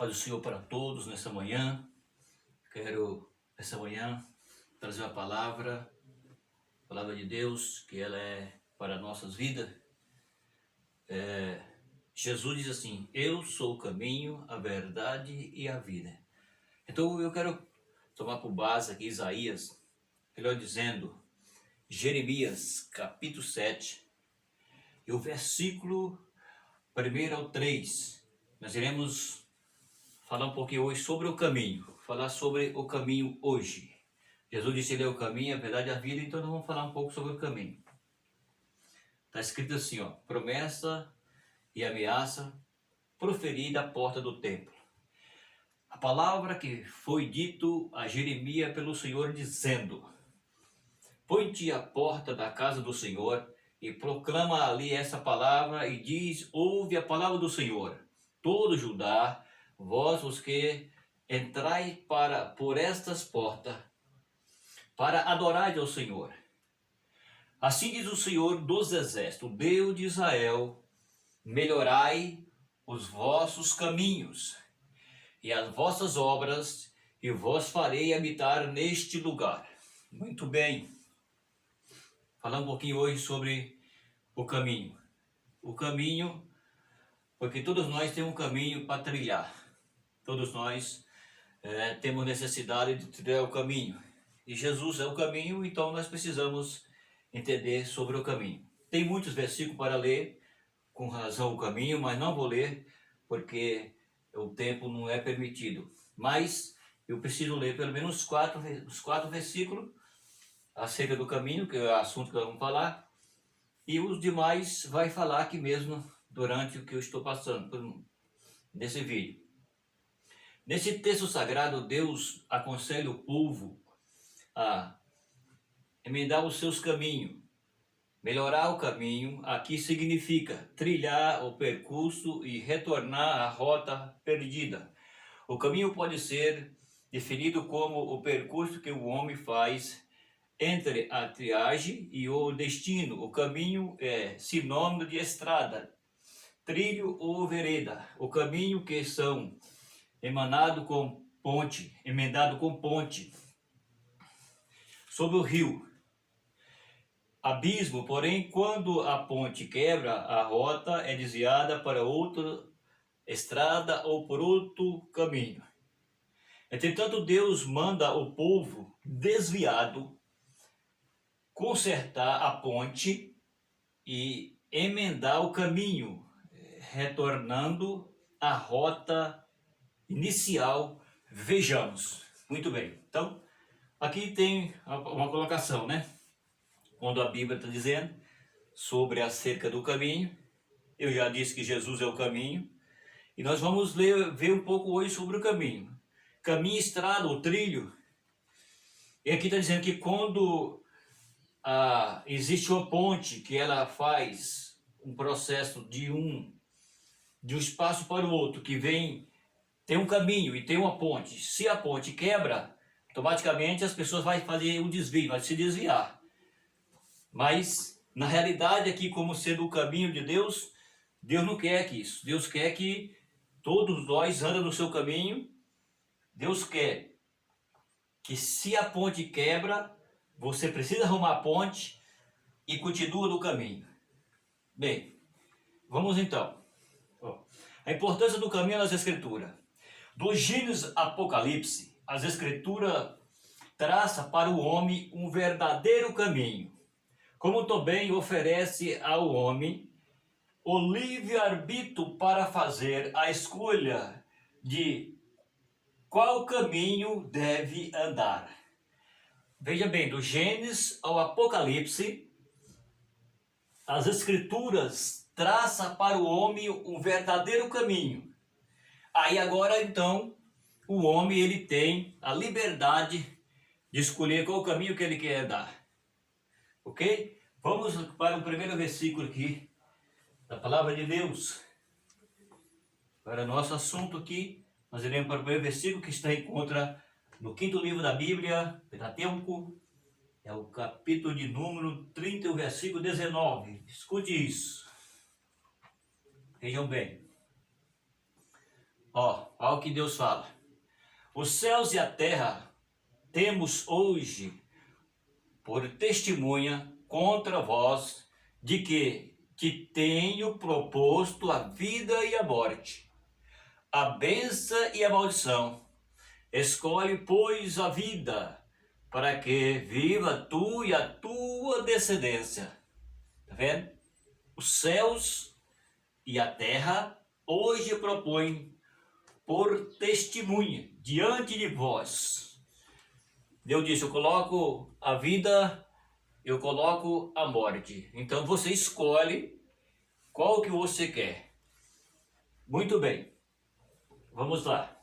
Paz do Senhor para todos nessa manhã. Quero, nessa manhã, trazer a palavra de Deus, que ela é para nossas vidas. Jesus diz assim: eu sou o caminho, a verdade e a vida. Então eu quero tomar por base aqui Isaías, melhor dizendo, Jeremias, capítulo 7, e o versículo 1 ao 3. Nós iremos falar um pouquinho hoje sobre o caminho, falar sobre o caminho hoje. Jesus disse que ele é o caminho, a verdade e a vida, então nós vamos falar um pouco sobre o caminho. Está escrito assim, ó: promessa e ameaça proferida à porta do templo. A palavra que foi dito a Jeremias pelo Senhor, dizendo: põe-te à porta da casa do Senhor e proclama ali essa palavra e diz: ouve a palavra do Senhor, todo Judá, vós os que entrai por estas portas, para adorar ao Senhor. Assim diz o Senhor dos exércitos, Deus de Israel: melhorai os vossos caminhos e as vossas obras, e vos farei habitar neste lugar. Muito bem. Falar um pouquinho hoje sobre o caminho. O caminho, porque todos nós temos um caminho para trilhar. Todos nós temos necessidade de trilhar o caminho. E Jesus é o caminho, então nós precisamos entender sobre o caminho. Tem muitos versículos para ler com razão o caminho, mas não vou ler porque o tempo não é permitido. Mas eu preciso ler pelo menos os quatro versículos acerca do caminho, que é o assunto que nós vamos falar, e os demais vai falar aqui mesmo durante o que eu estou passando nesse vídeo. Nesse texto sagrado, Deus aconselha o povo a emendar os seus caminhos. Melhorar o caminho aqui significa trilhar o percurso e retornar à rota perdida. O caminho pode ser definido como o percurso que o homem faz entre a triagem e o destino. O caminho é sinônimo de estrada, trilho ou vereda. O caminho que são emendado com ponte sobre o rio. Abismo, porém, quando a ponte quebra, a rota é desviada para outra estrada ou por outro caminho. Entretanto, Deus manda o povo desviado consertar a ponte e emendar o caminho, retornando à rota inicial. Vejamos. Muito bem. Então, aqui tem uma colocação, né? Quando a Bíblia está dizendo sobre acerca do caminho, eu já disse que Jesus é o caminho, e nós vamos ver um pouco hoje sobre o caminho. Caminho, estrada ou trilho. E aqui está dizendo que quando existe uma ponte que ela faz um processo de um espaço para o outro, que tem um caminho e tem uma ponte. Se a ponte quebra, automaticamente as pessoas vão fazer um desvio, vai se desviar. Mas, na realidade, aqui, como sendo o caminho de Deus, Deus não quer que isso. Deus quer que todos nós andem no seu caminho. Deus quer que, se a ponte quebra, você precisa arrumar a ponte e continua no caminho. Bem, vamos então. A importância do caminho nas Escrituras. Do Gênesis Apocalipse, as Escrituras traçam para o homem um verdadeiro caminho, como também oferece ao homem o livre-arbítrio para fazer a escolha de qual caminho deve andar. Veja bem, do Gênesis ao Apocalipse, as Escrituras traçam para o homem um verdadeiro caminho. Aí agora então, o homem ele tem a liberdade de escolher qual caminho que ele quer andar. Ok? Vamos para o primeiro versículo aqui da palavra de Deus. Para nosso assunto aqui, nós iremos para o primeiro versículo que está encontra no quinto livro da Bíblia, Pentateuco, é o capítulo de número 30, o versículo 19. Escute isso. Vejam bem. Ó o que Deus fala. Os céus e a terra temos hoje por testemunha contra vós de que te tenho proposto a vida e a morte, a bênção e a maldição. Escolhe, pois, a vida, para que viva tu e a tua descendência. Tá vendo? Os céus e a terra hoje propõem por testemunha diante de vós. Deus disse, eu coloco a vida, eu coloco a morte. Então você escolhe qual que você quer. Muito bem, vamos lá.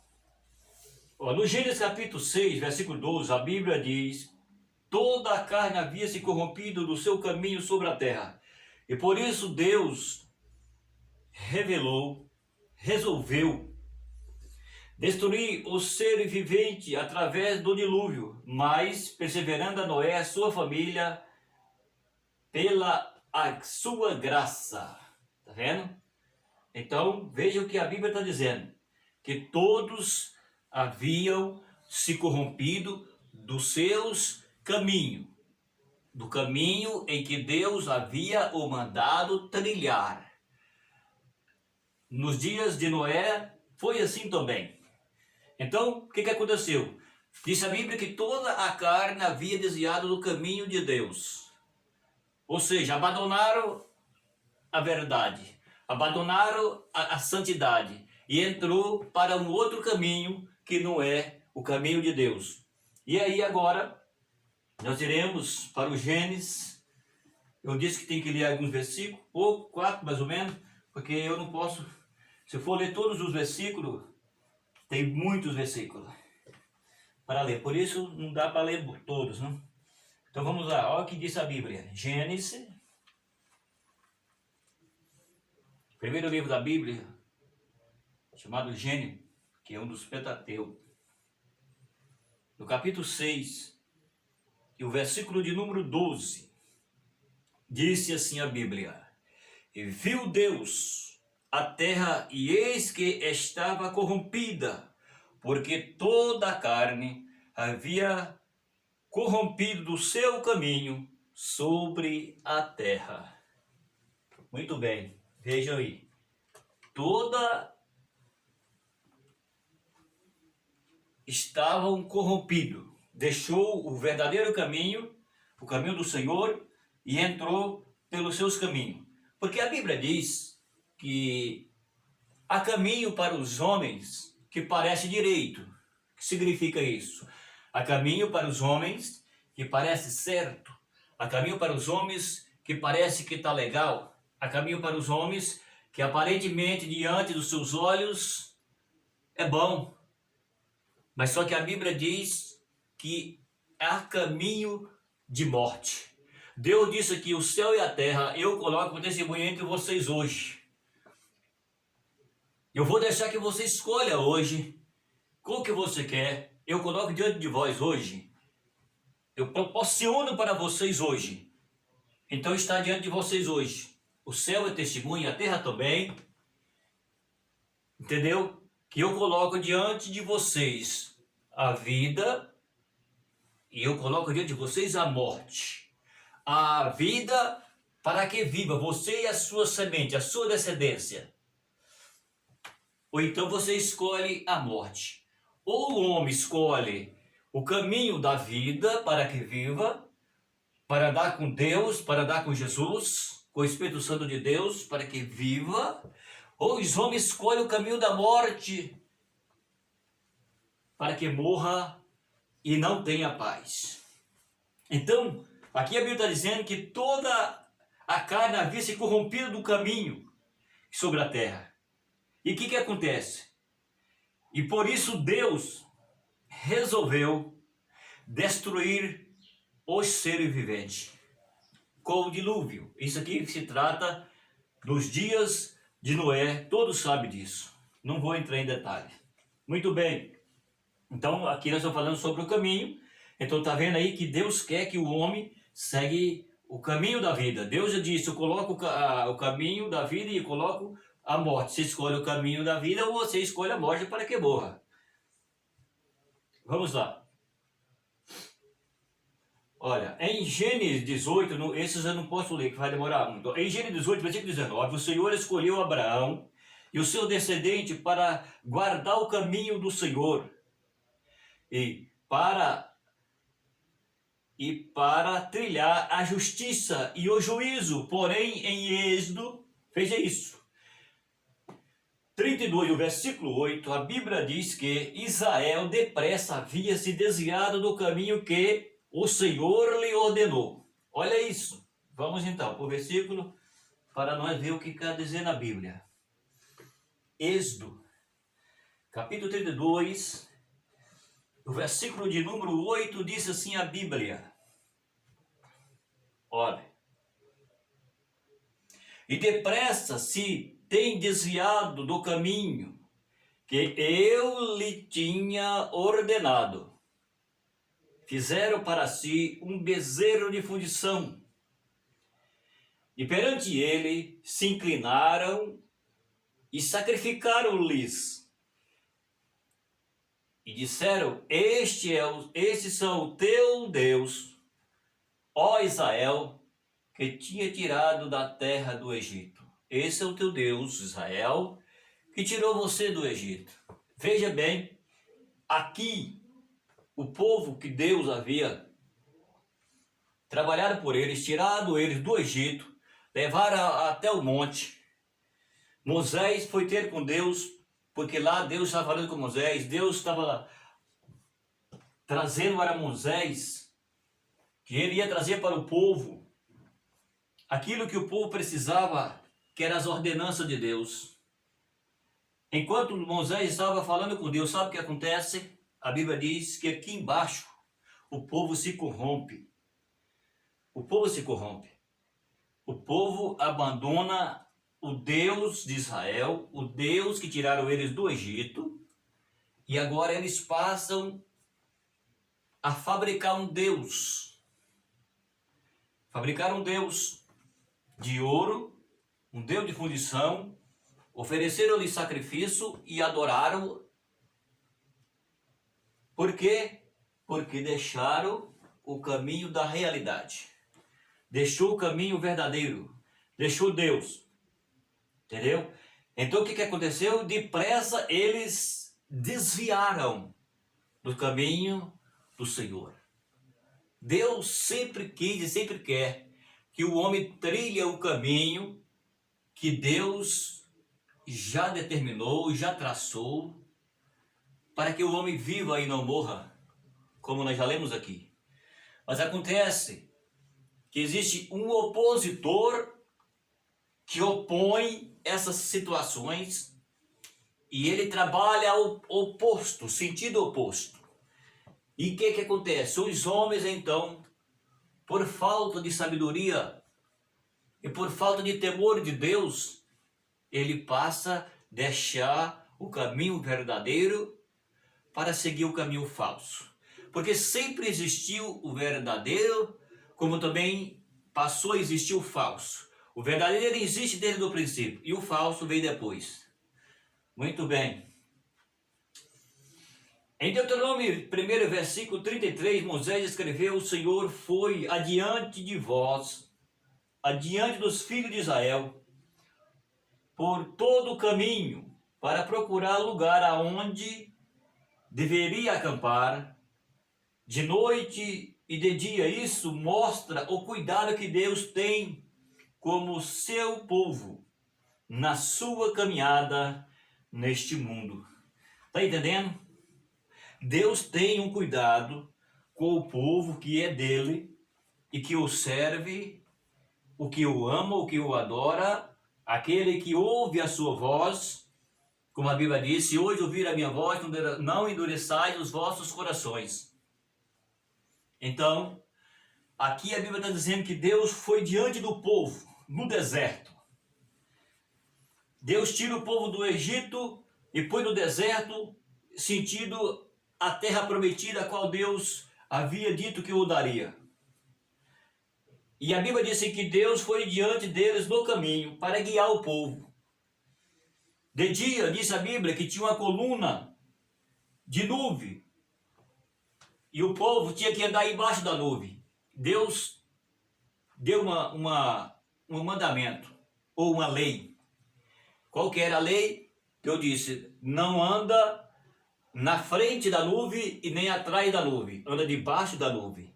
No Gênesis capítulo 6, versículo 12, a Bíblia diz: toda a carne havia se corrompido do seu caminho sobre a terra. E por isso Deus resolveu destruir o ser vivente através do dilúvio, mas perseverando a Noé e a sua família pela a sua graça. Tá vendo? Então, veja o que a Bíblia está dizendo. Que todos haviam se corrompido dos seus caminhos. Do caminho em que Deus havia o mandado trilhar. Nos dias de Noé, foi assim também. Então, o que aconteceu? Diz a Bíblia que toda a carne havia desviado do caminho de Deus. Ou seja, abandonaram a verdade, abandonaram a santidade e entrou para um outro caminho que não é o caminho de Deus. E aí agora, nós iremos para o Gênesis. Eu disse que tem que ler alguns versículos, pouco, 4 mais ou menos, porque eu não posso, se eu for ler todos os versículos, tem muitos versículos para ler, por isso não dá para ler todos, não? Então vamos lá, olha o que diz a Bíblia. Gênesis, primeiro livro da Bíblia, chamado Gênesis, que é um dos Pentateucos. No capítulo 6, e o versículo de número 12, disse assim a Bíblia: e viu Deus a terra, e eis que estava corrompida, porque toda a carne havia corrompido do seu caminho sobre a terra. Muito bem, vejam aí. Toda estavam corrompidos. Deixou o verdadeiro caminho, o caminho do Senhor, e entrou pelos seus caminhos. Porque a Bíblia diz que há caminho para os homens que parece direito. O que significa isso? Há caminho para os homens que parece certo. Há caminho para os homens que parece que está legal. Há caminho para os homens que aparentemente diante dos seus olhos é bom. Mas só que a Bíblia diz que há caminho de morte. Deus disse que o céu e a terra eu coloco por testemunho entre vocês hoje. Eu vou deixar que você escolha hoje qual que você quer. Eu coloco diante de vós hoje. Eu proporciono para vocês hoje. Então está diante de vocês hoje. O céu é testemunha, a terra também. Entendeu? Que eu coloco diante de vocês a vida e eu coloco diante de vocês a morte. A vida para que viva você e a sua semente, a sua descendência. Ou então você escolhe a morte. Ou o homem escolhe o caminho da vida para que viva, para andar com Deus, para andar com Jesus, com o Espírito Santo de Deus, para que viva. Ou os homens escolhem o caminho da morte, para que morra e não tenha paz. Então, aqui a Bíblia está dizendo que toda a carne havia se corrompido do caminho sobre a terra. E o que acontece? E por isso Deus resolveu destruir os seres viventes com o dilúvio. Isso aqui se trata dos dias de Noé, todos sabem disso. Não vou entrar em detalhes. Muito bem. Então aqui nós estamos falando sobre o caminho. Então está vendo aí que Deus quer que o homem segue o caminho da vida. Deus já disse, eu coloco o caminho da vida e eu coloco a morte. Você escolhe o caminho da vida ou você escolhe a morte para que morra. Vamos lá. Olha, em Gênesis 18, esses eu não posso ler, que vai demorar muito. Em Gênesis 18, versículo 19, o Senhor escolheu Abraão e o seu descendente para guardar o caminho do Senhor e para trilhar a justiça e o juízo. Porém, em Êxodo, veja isso. 32, o versículo 8, a Bíblia diz que Israel depressa havia se desviado do caminho que o Senhor lhe ordenou. Olha isso. Vamos então para o versículo para nós ver o que quer dizer na Bíblia. Êxodo, capítulo 32, o versículo de número 8 diz assim a Bíblia. Olha. E depressa se tem desviado do caminho que eu lhe tinha ordenado. Fizeram para si um bezerro de fundição, e perante ele se inclinaram e sacrificaram-lhes. E disseram: Estes são o teu Deus, ó Israel, que tinha tirado da terra do Egito. Esse é o teu Deus, Israel, que tirou você do Egito. Veja bem, aqui o povo que Deus havia trabalhado por eles, tirado eles do Egito, levaram até o monte. Moisés foi ter com Deus, porque lá Deus estava falando com Moisés, Deus estava trazendo para Moisés, que ele ia trazer para o povo aquilo que o povo precisava, que eram as ordenanças de Deus. Enquanto Moisés estava falando com Deus, sabe o que acontece? A Bíblia diz que aqui embaixo o povo se corrompe. O povo se corrompe. O povo abandona o Deus de Israel, o Deus que tiraram eles do Egito, e agora eles passam a fabricar um Deus. Fabricaram um Deus de ouro, um Deus de fundição, ofereceram-lhe sacrifício e adoraram. Por quê? Porque deixaram o caminho da realidade. Deixou o caminho verdadeiro. Deixou Deus. Entendeu? Então o que aconteceu? Depressa eles desviaram do caminho do Senhor. Deus sempre quis e sempre quer que o homem trilhe o caminho que Deus já determinou, já traçou, para que o homem viva e não morra, como nós já lemos aqui. Mas acontece que existe um opositor que opõe essas situações e ele trabalha o oposto, sentido oposto. E o que acontece? Os homens, então, por falta de sabedoria e por falta de temor de Deus, ele passa a deixar o caminho verdadeiro para seguir o caminho falso. Porque sempre existiu o verdadeiro, como também passou a existir o falso. O verdadeiro existe desde o princípio e o falso veio depois. Muito bem. Em Deuteronômio 1, versículo 33, Moisés escreveu: O Senhor foi adiante de vós, adiante dos filhos de Israel, por todo o caminho, para procurar lugar aonde deveria acampar, de noite e de dia. Isso mostra o cuidado que Deus tem como seu povo na sua caminhada neste mundo. Está entendendo? Deus tem um cuidado com o povo que é dele e que o serve, o que o ama, o que o adora, aquele que ouve a sua voz. Como a Bíblia diz: se hoje ouvir a minha voz, não endureçais os vossos corações. Então, aqui a Bíblia está dizendo que Deus foi diante do povo, no deserto. Deus tira o povo do Egito e põe no deserto, sentido a terra prometida, a qual Deus havia dito que o daria. E a Bíblia diz que Deus foi diante deles no caminho para guiar o povo. De dia, diz a Bíblia, que tinha uma coluna de nuvem. E o povo tinha que andar embaixo da nuvem. Deus deu um mandamento, ou uma lei. Qual que era a lei? Deus disse, não anda na frente da nuvem e nem atrás da nuvem. Anda debaixo da nuvem.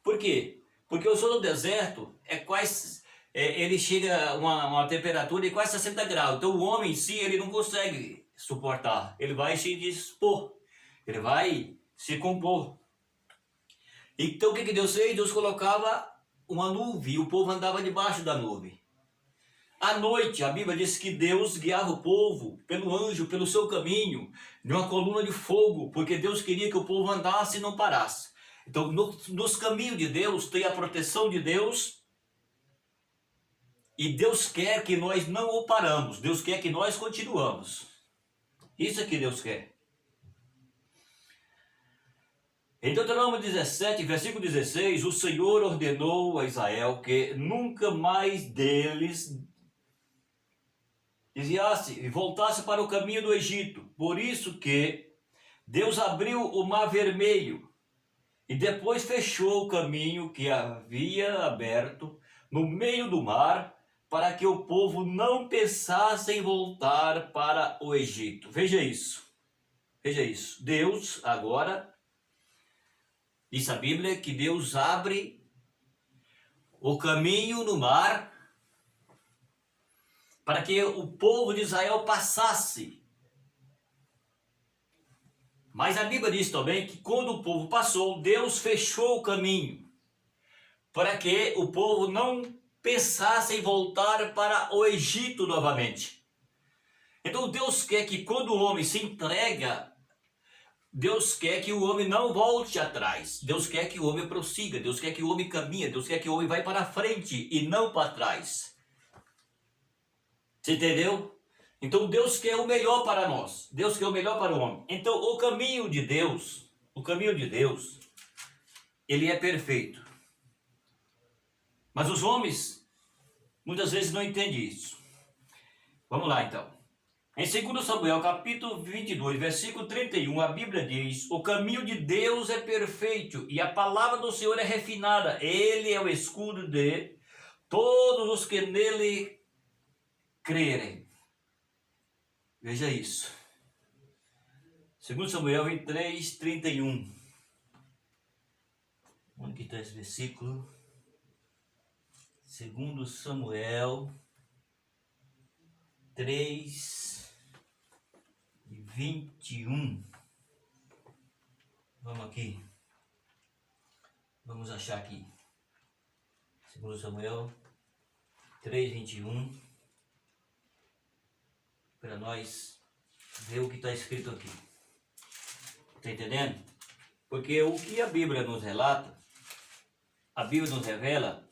Por quê? Porque o sol do deserto é quase... ele chega a uma temperatura de quase 60 graus. Então o homem em si, ele não consegue suportar. Ele vai se dispor. Ele vai se compor. Então o que Deus fez? Deus colocava uma nuvem e o povo andava debaixo da nuvem. À noite, a Bíblia diz que Deus guiava o povo pelo anjo, pelo seu caminho, de uma coluna de fogo, porque Deus queria que o povo andasse e não parasse. Então, nos caminhos de Deus tem a proteção de Deus, e Deus quer que nós não o paramos, Deus quer que nós continuamos. Isso é que Deus quer. Em Deuteronômio 17, versículo 16, o Senhor ordenou a Israel que nunca mais deles desviasse e voltasse para o caminho do Egito. Por isso que Deus abriu o mar vermelho e depois fechou o caminho que havia aberto no meio do mar para que o povo não pensasse em voltar para o Egito. Veja isso. Veja isso. Deus agora, diz a Bíblia, que Deus abre o caminho no mar para que o povo de Israel passasse. Mas a Bíblia diz também que quando o povo passou, Deus fechou o caminho para que o povo não pensasse em voltar para o Egito novamente. Então Deus quer que quando o homem se entrega, Deus quer que o homem não volte atrás. Deus quer que o homem prossiga. Deus quer que o homem caminhe. Deus quer que o homem vá para frente e não para trás. Você entendeu? Então Deus quer o melhor para nós. Deus quer o melhor para o homem. Então o caminho de Deus, ele é perfeito. Mas os homens muitas vezes não entendem isso. Vamos lá então. Em 2 Samuel capítulo 22, versículo 31, a Bíblia diz: o caminho de Deus é perfeito e a palavra do Senhor é refinada. Ele é o escudo de todos os que nele crerem. Veja isso. 2 Samuel 23, 31. Onde que está esse versículo? 2 Samuel 3, 21. Vamos aqui. Vamos achar aqui. 2 Samuel 3, 21. Para nós ver o que está escrito aqui. Está entendendo? Porque o que a Bíblia nos relata, a Bíblia nos revela,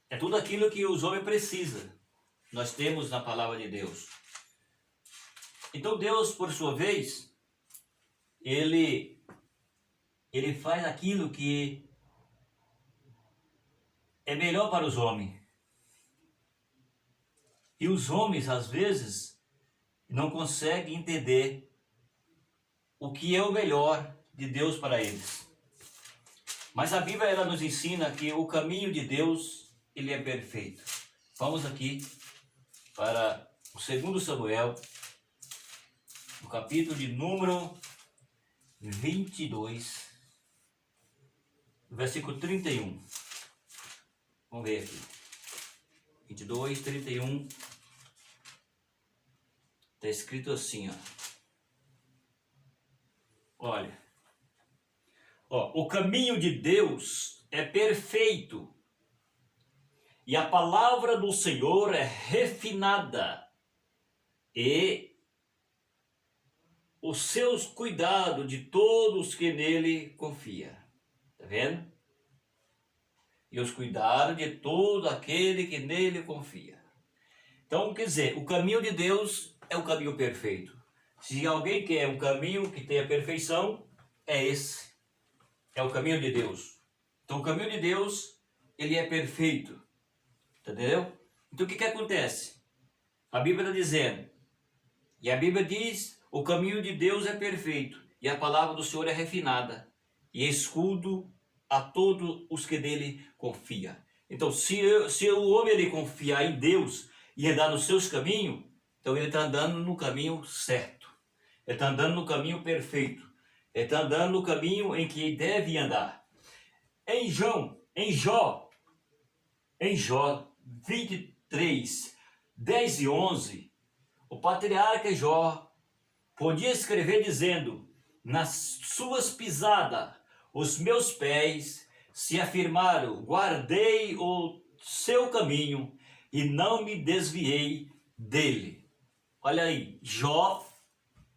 é tudo aquilo que os homens precisam. Nós temos na palavra de Deus. Então Deus, por sua vez, Ele faz aquilo que é melhor para os homens. E os homens, às vezes, não conseguem entender o que é o melhor de Deus para eles. Mas a Bíblia, ela nos ensina que o caminho de Deus, ele é perfeito. Vamos aqui para o 2 Samuel, no capítulo de número 22, versículo 31. Vamos ver aqui. 22, 31. Está escrito assim, ó. Olha. O caminho de Deus é perfeito. E a palavra do Senhor é refinada. E os seus cuidados de todos que nele confiam. Está vendo? E os cuidados de todo aquele que nele confia. Então, quer dizer, o caminho de Deus é o caminho perfeito. Se alguém quer um caminho que tenha perfeição, é esse. É o caminho de Deus. Então, o caminho de Deus, ele é perfeito. Entendeu? Então, o que acontece? A Bíblia está dizendo E a Bíblia diz, o caminho de Deus é perfeito, e a palavra do Senhor é refinada, e escudo a todos os que nele confiam. Então, se o homem ele confiar em Deus e andar nos seus caminhos, então ele está andando no caminho certo. Ele está andando no caminho perfeito. Ele está andando no caminho em que ele deve andar. Em Jó 23, 10 e 11, o patriarca Jó podia escrever dizendo: nas suas pisadas, os meus pés se afirmaram, guardei o seu caminho e não me desviei dele. Olha aí, Jó,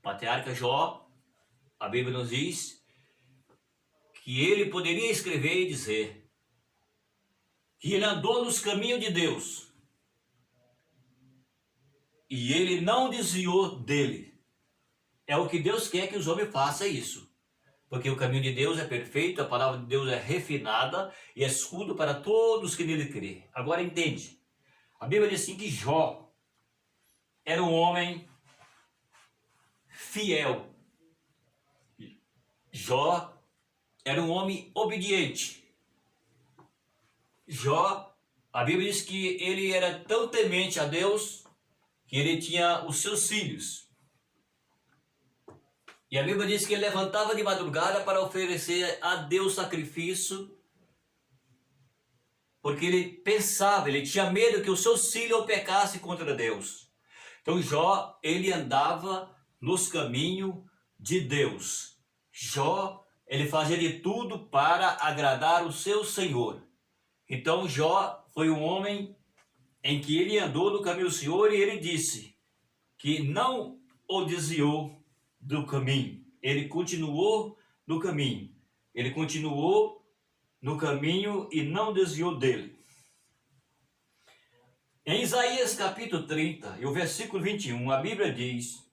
patriarca Jó, a Bíblia nos diz que ele poderia escrever e dizer que ele andou nos caminhos de Deus e ele não desviou dele. É o que Deus quer que os homens façam isso. Porque o caminho de Deus é perfeito, a palavra de Deus é refinada e é escudo para todos que nele crê. Agora entende. A Bíblia diz assim que Jó era um homem fiel. Jó era um homem obediente. Jó, a Bíblia diz que ele era tão temente a Deus que ele tinha os seus filhos. E a Bíblia diz que ele levantava de madrugada para oferecer a Deus sacrifício, porque ele pensava, ele tinha medo que os seus filhos pecassem contra Deus. Então Jó, ele andava nos caminhos de Deus. Jó, ele fazia de tudo para agradar o seu Senhor. Então Jó foi um homem em que ele andou no caminho do Senhor e ele disse que não o desviou do caminho. Ele continuou no caminho. Ele continuou no caminho e não desviou dele. Em Isaías capítulo 30 e o versículo 21, a Bíblia diz: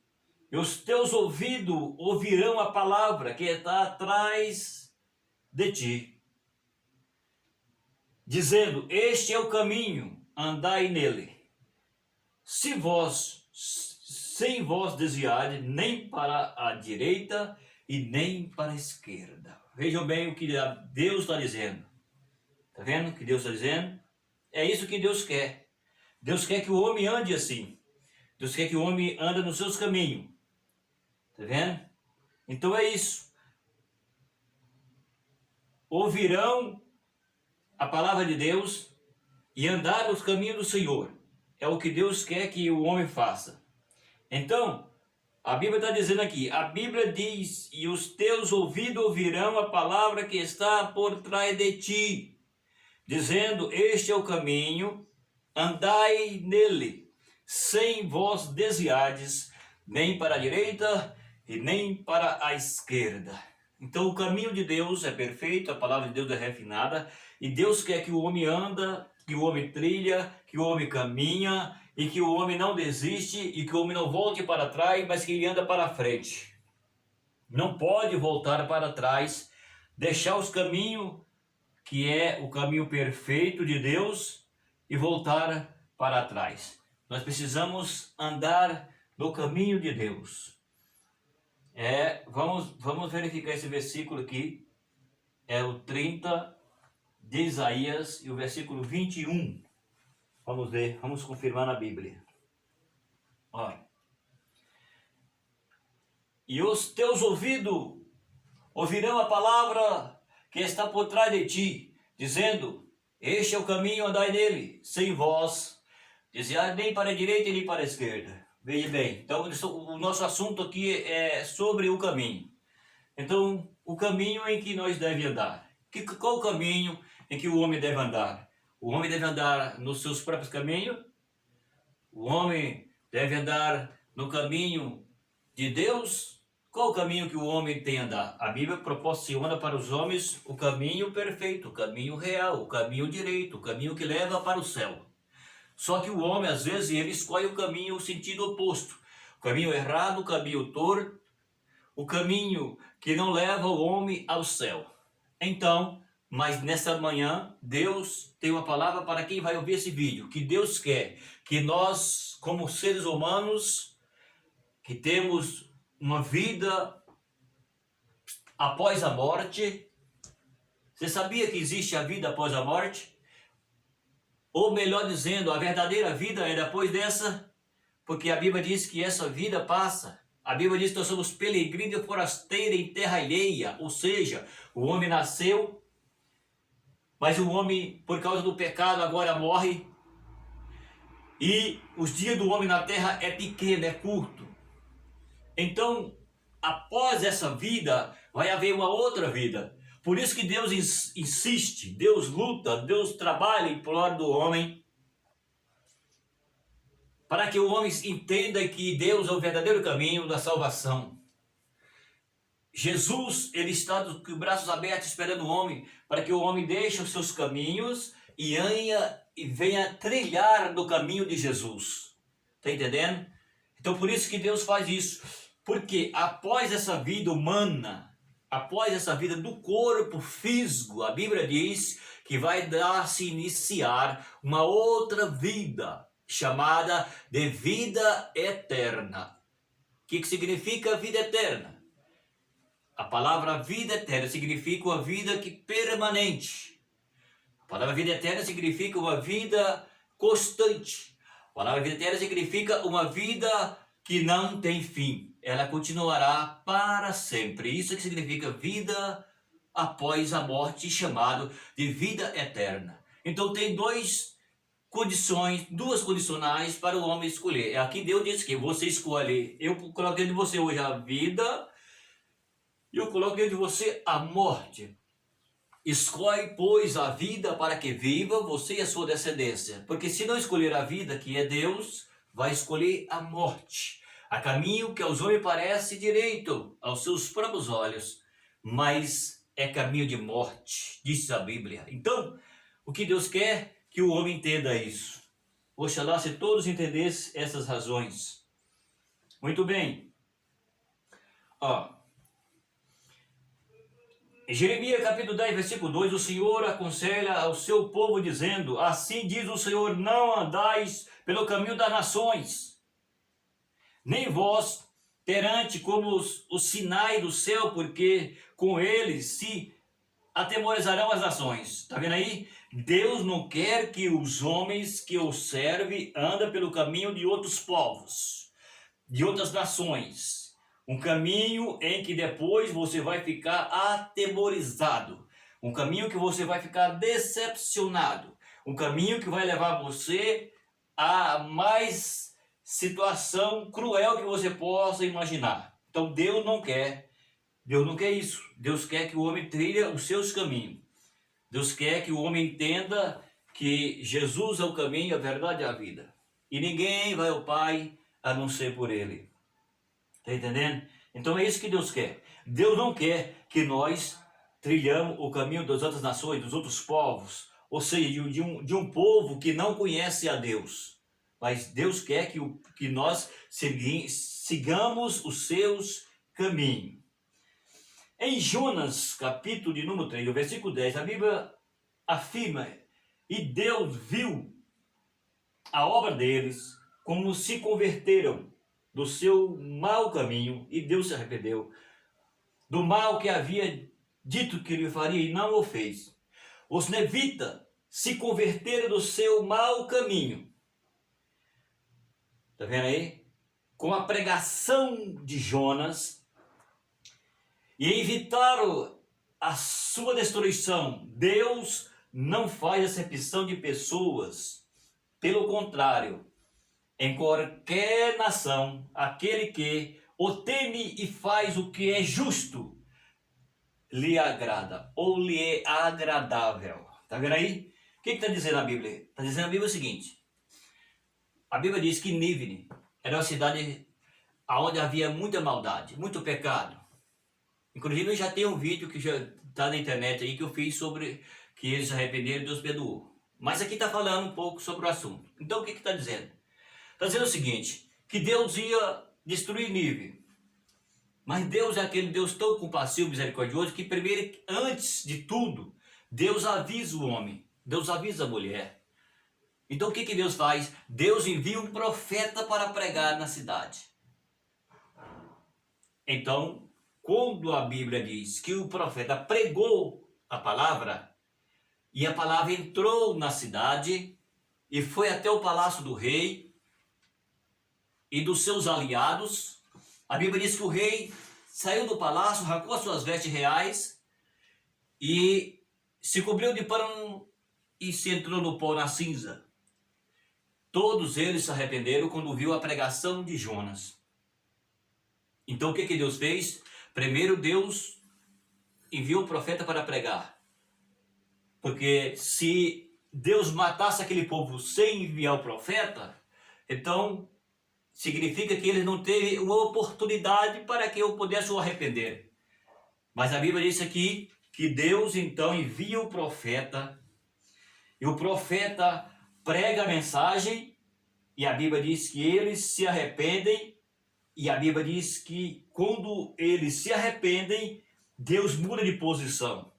e os teus ouvidos ouvirão a palavra que está atrás de ti, dizendo: este é o caminho, andai nele. Sem vós desviardes nem para a direita e nem para a esquerda. Vejam bem o que Deus está dizendo. Está vendo o que Deus está dizendo? É isso que Deus quer. Deus quer que o homem ande assim. Deus quer que o homem ande nos seus caminhos. Está vendo? Então é isso. Ouvirão a palavra de Deus e andar nos caminhos do Senhor. É o que Deus quer que o homem faça. Então, a Bíblia está dizendo aqui, a Bíblia diz, e os teus ouvidos ouvirão a palavra que está por trás de ti, dizendo: este é o caminho, andai nele, sem vós desviardes, nem para a direita e nem para a esquerda. Então o caminho de Deus é perfeito, a palavra de Deus é refinada, e Deus quer que o homem anda, que o homem trilha, que o homem caminha, e que o homem não desiste, e que o homem não volte para trás, mas que ele anda para frente. Não pode voltar para trás, deixar os caminhos, que é o caminho perfeito de Deus, e voltar para trás. Nós precisamos andar no caminho de Deus. Vamos verificar esse versículo aqui. É o 30 de Isaías e o versículo 21. Vamos ver, vamos confirmar na Bíblia. Olha. E os teus ouvidos ouvirão a palavra que está por trás de ti, dizendo: este é o caminho, andai nele, sem vós desviar nem para a direita nem para a esquerda. Veja bem, então o nosso assunto aqui é sobre o caminho. Então, o caminho em que nós devemos andar. Qual o caminho em que o homem deve andar? O homem deve andar nos seus próprios caminhos? O homem deve andar no caminho de Deus? Qual o caminho que o homem tem a andar? A Bíblia proporciona para os homens o caminho perfeito, o caminho real, o caminho direito, o caminho que leva para o céu. Só que o homem, às vezes, ele escolhe o caminho, o sentido oposto. O caminho errado, o caminho torto, o caminho que não leva o homem ao céu. Então, mas nessa manhã, Deus tem uma palavra para quem vai ouvir esse vídeo, que Deus quer que nós, como seres humanos, que temos uma vida após a morte. Você sabia que existe a vida após a morte? Ou melhor dizendo, a verdadeira vida é depois dessa, porque a Bíblia diz que essa vida passa. A Bíblia diz que nós somos peregrinos e forasteiros em terra alheia, ou seja, o homem nasceu, mas o homem, por causa do pecado, agora morre, e os dias do homem na terra é pequeno, é curto. Então, após essa vida, vai haver uma outra vida. Por isso que Deus insiste, Deus luta, Deus trabalha em prol do homem, para que o homem entenda que Deus é o verdadeiro caminho da salvação. Jesus, ele está com os braços abertos esperando o homem, para que o homem deixe os seus caminhos e venha trilhar no caminho de Jesus. Está entendendo? Então por isso que Deus faz isso. Porque após essa vida humana, após essa vida do corpo físico, a Bíblia diz que vai dar-se iniciar uma outra vida, chamada de vida eterna. O que significa vida eterna? A palavra vida eterna significa uma vida permanente. A palavra vida eterna significa uma vida constante. A palavra vida eterna significa uma vida que não tem fim. Ela continuará para sempre. Isso que significa vida após a morte, chamado de vida eterna. Então tem duas condicionais para o homem escolher. Aqui Deus diz que você escolhe. Eu coloco dentro de você hoje a vida e eu coloco dentro de você a morte. Escolhe, pois, a vida para que viva você e a sua descendência. Porque se não escolher a vida, que é Deus, vai escolher a morte. A caminho que aos homens parece direito, aos seus próprios olhos, mas é caminho de morte, diz a Bíblia. Então, o que Deus quer? Que o homem entenda isso. Oxalá se todos entendessem essas razões. Muito bem. Em Jeremias capítulo 10, versículo 2, o Senhor aconselha ao seu povo dizendo: assim diz o Senhor, não andais pelo caminho das nações, nem vós perante como os sinais do céu, porque com eles se atemorizarão as nações. Está vendo aí? Deus não quer que os homens que o servem andem pelo caminho de outros povos, de outras nações. Um caminho em que depois você vai ficar atemorizado. Um caminho que você vai ficar decepcionado. Um caminho que vai levar você a mais situação cruel que você possa imaginar. Então Deus não quer isso. Deus quer que o homem trilhe os seus caminhos. Deus quer que o homem entenda que Jesus é o caminho, a verdade e a vida. E ninguém vai ao Pai a não ser por Ele. Está entendendo? Então é isso que Deus quer. Deus não quer que nós trilhamos o caminho das outras nações, dos outros povos, ou seja, de um povo que não conhece a Deus. Mas Deus quer que nós sigamos os seus caminhos. Em Jonas, capítulo de número 3, versículo 10, a Bíblia afirma: e Deus viu a obra deles, como se converteram do seu mau caminho, e Deus se arrependeu do mal que havia dito que ele faria e não o fez. Os nevitas se converteram do seu mau caminho. Está vendo aí? Com a pregação de Jonas, e evitaram a sua destruição. Deus não faz acepção de pessoas. Pelo contrário, em qualquer nação, aquele que o teme e faz o que é justo, lhe agrada, ou lhe é agradável. Está vendo aí? O que está dizendo a Bíblia? Está dizendo a Bíblia o seguinte: a Bíblia diz que Nínive era uma cidade onde havia muita maldade, muito pecado. Inclusive eu já tenho um vídeo que já está na internet aí que eu fiz sobre que eles se arrependeram e Deus perdoou. Mas aqui está falando um pouco sobre o assunto. Então o que está dizendo? Está dizendo o seguinte, que Deus ia destruir Nínive. Mas Deus é aquele Deus tão compassivo, misericordioso, que primeiro, antes de tudo, Deus avisa o homem, Deus avisa a mulher. Então o que Deus faz? Deus envia um profeta para pregar na cidade. Então, quando a Bíblia diz que o profeta pregou a palavra, e a palavra entrou na cidade, e foi até o palácio do rei e dos seus aliados, a Bíblia diz que o rei saiu do palácio, arrancou as suas vestes reais, e se cobriu de pano e se entrou no pó na cinza. Todos eles se arrependeram quando viu a pregação de Jonas. Então o que Deus fez? Primeiro Deus enviou o profeta para pregar. Porque se Deus matasse aquele povo sem enviar o profeta, então significa que eles não teve uma oportunidade para que eu pudesse o arrepender. Mas a Bíblia diz aqui que Deus então envia o profeta, e o profeta prega a mensagem, e a Bíblia diz que eles se arrependem, e a Bíblia diz que quando eles se arrependem, Deus muda de posição.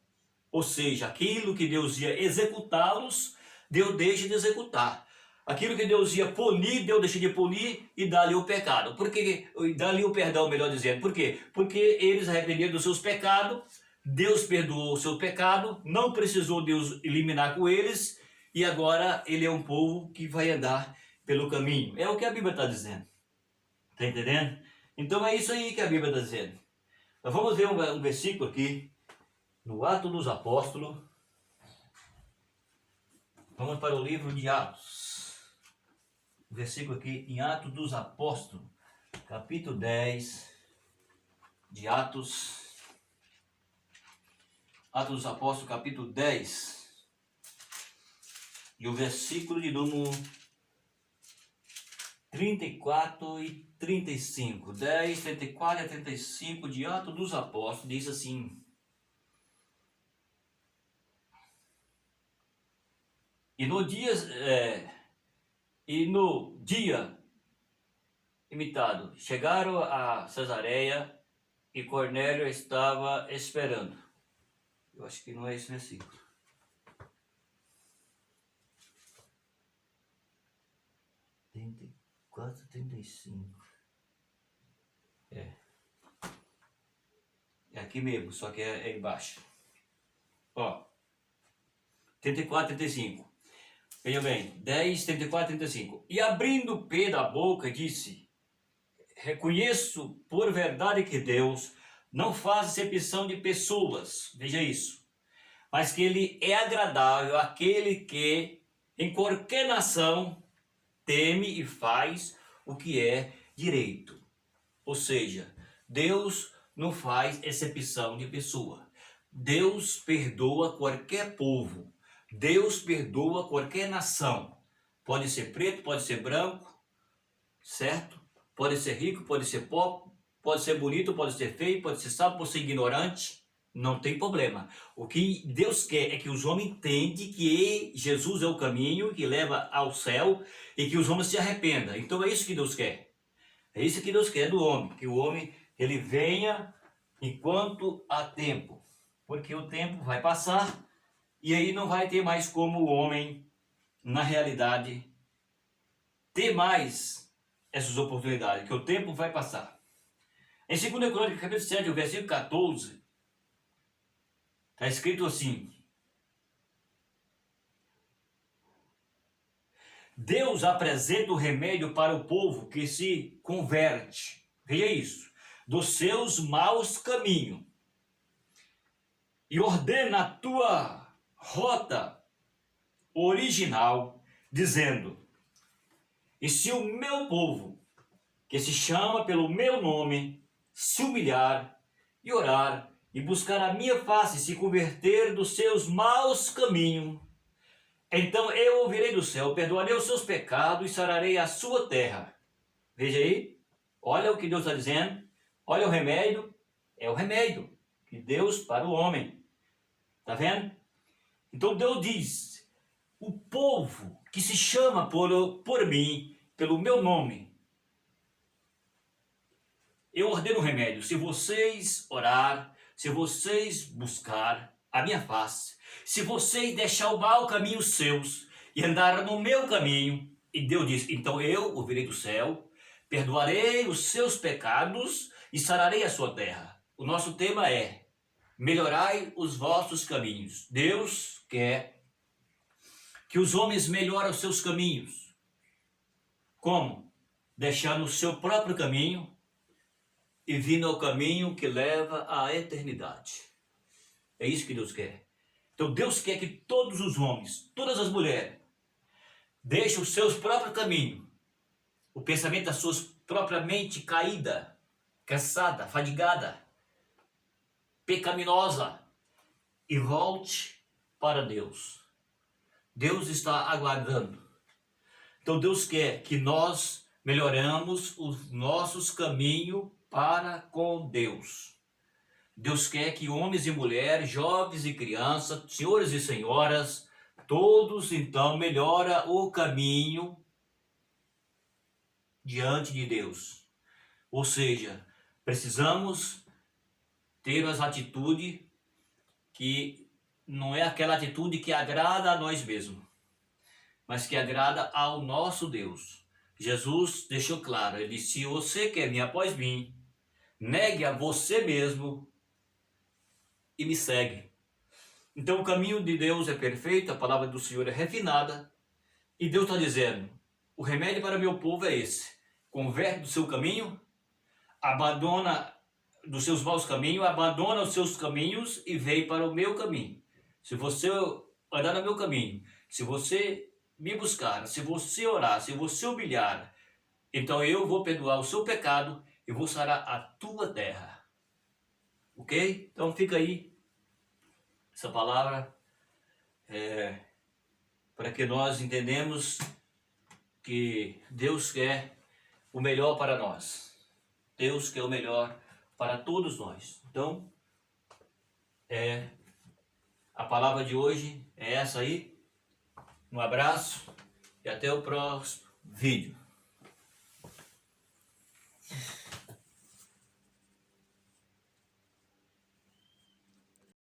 Ou seja, aquilo que Deus ia executá-los, Deus deixa de executar. Aquilo que Deus ia punir, Deus deixa de punir e dá-lhe o pecado. Dá-lhe o perdão, melhor dizendo. Por quê? Porque eles arrependeram dos seus pecados, Deus perdoou o seu pecado, não precisou Deus eliminar com eles, e agora ele é um povo que vai andar pelo caminho. É o que a Bíblia está dizendo. Está entendendo? Então é isso aí que a Bíblia está dizendo. Nós vamos ver um versículo aqui, no Atos dos Apóstolos. Vamos para o livro de Atos. Versículo aqui em Atos dos Apóstolos, capítulo 10 de Atos. Atos dos Apóstolos, capítulo 10. E o versículo de número 34 e 35. 10, 34 e 35 de Atos dos Apóstolos diz assim: E no dia imitado, chegaram a Cesareia e Cornélio estava esperando. Eu acho que não é esse versículo. Tem 4:35. É aqui mesmo, só que é embaixo. Ó, 34:35. Veja bem, 10, 34, 35. E abrindo Pedro a boca, disse: Reconheço por verdade que Deus não faz acepção de pessoas. Veja isso. Mas que ele é agradável àquele que, em qualquer nação, teme e faz o que é direito. Ou seja, Deus não faz acepção de pessoa. Deus perdoa qualquer povo. Deus perdoa qualquer nação. Pode ser preto, pode ser branco, certo? Pode ser rico, pode ser pobre, pode ser bonito, pode ser feio, pode ser sábio, pode ser ignorante. Não tem problema. O que Deus quer é que os homens entendam que Jesus é o caminho que leva ao céu e que os homens se arrependam. Então é isso que Deus quer. É isso que Deus quer do homem. Que o homem ele venha enquanto há tempo. Porque o tempo vai passar e aí não vai ter mais como o homem, na realidade, ter mais essas oportunidades. Que o tempo vai passar. Em 2 Crônicas, capítulo 7, o versículo 14... está escrito assim: Deus apresenta o remédio para o povo que se converte. Veja isso. Dos seus maus caminhos. E ordena a tua rota original, dizendo: E se o meu povo, que se chama pelo meu nome, se humilhar e orar, e buscar a minha face, e se converter dos seus maus caminhos, então eu ouvirei do céu, perdoarei os seus pecados e sararei a sua terra. Veja aí, olha o que Deus está dizendo, olha o remédio, é o remédio que Deus para o homem. Está vendo? Então Deus diz: o povo que se chama por mim, pelo meu nome, eu ordeno o remédio. Se vocês orar, se vocês buscar a minha face, se vocês deixar o mau caminho seus e andar no meu caminho, e Deus diz: então eu ouvirei do céu, perdoarei os seus pecados e sararei a sua terra. O nosso tema é: melhorai os vossos caminhos. Deus quer que os homens melhorem os seus caminhos. Como? Deixando o seu próprio caminho e vindo ao caminho que leva à eternidade. É isso que Deus quer. Então Deus quer que todos os homens, todas as mulheres, deixem os seus próprios caminhos, o pensamento das suas próprias mente caída, cansada, fadigada, pecaminosa, e volte para Deus. Deus está aguardando. Então Deus quer que nós melhoramos os nossos caminhos para com Deus. Deus quer que homens e mulheres, jovens e crianças, senhores e senhoras, todos então melhorem o caminho diante de Deus. Ou seja, precisamos ter as atitudes que não é aquela atitude que agrada a nós mesmos, mas que agrada ao nosso Deus. Jesus deixou claro, ele disse: se você quer vir após mim, negue a você mesmo e me segue. Então o caminho de Deus é perfeito, a palavra do Senhor é refinada, e Deus está dizendo: o remédio para meu povo é esse: converte do seu caminho, abandona dos seus maus caminhos, abandona os seus caminhos e vem para o meu caminho. Se você andar no meu caminho, se você me buscar, se você orar, se você humilhar, então eu vou perdoar o seu pecado e vou sarar a tua terra. Ok? Então fica aí essa palavra para que nós entendamos que Deus quer o melhor para nós. Deus quer o melhor para todos nós. Então, a palavra de hoje é essa aí. Um abraço e até o próximo vídeo.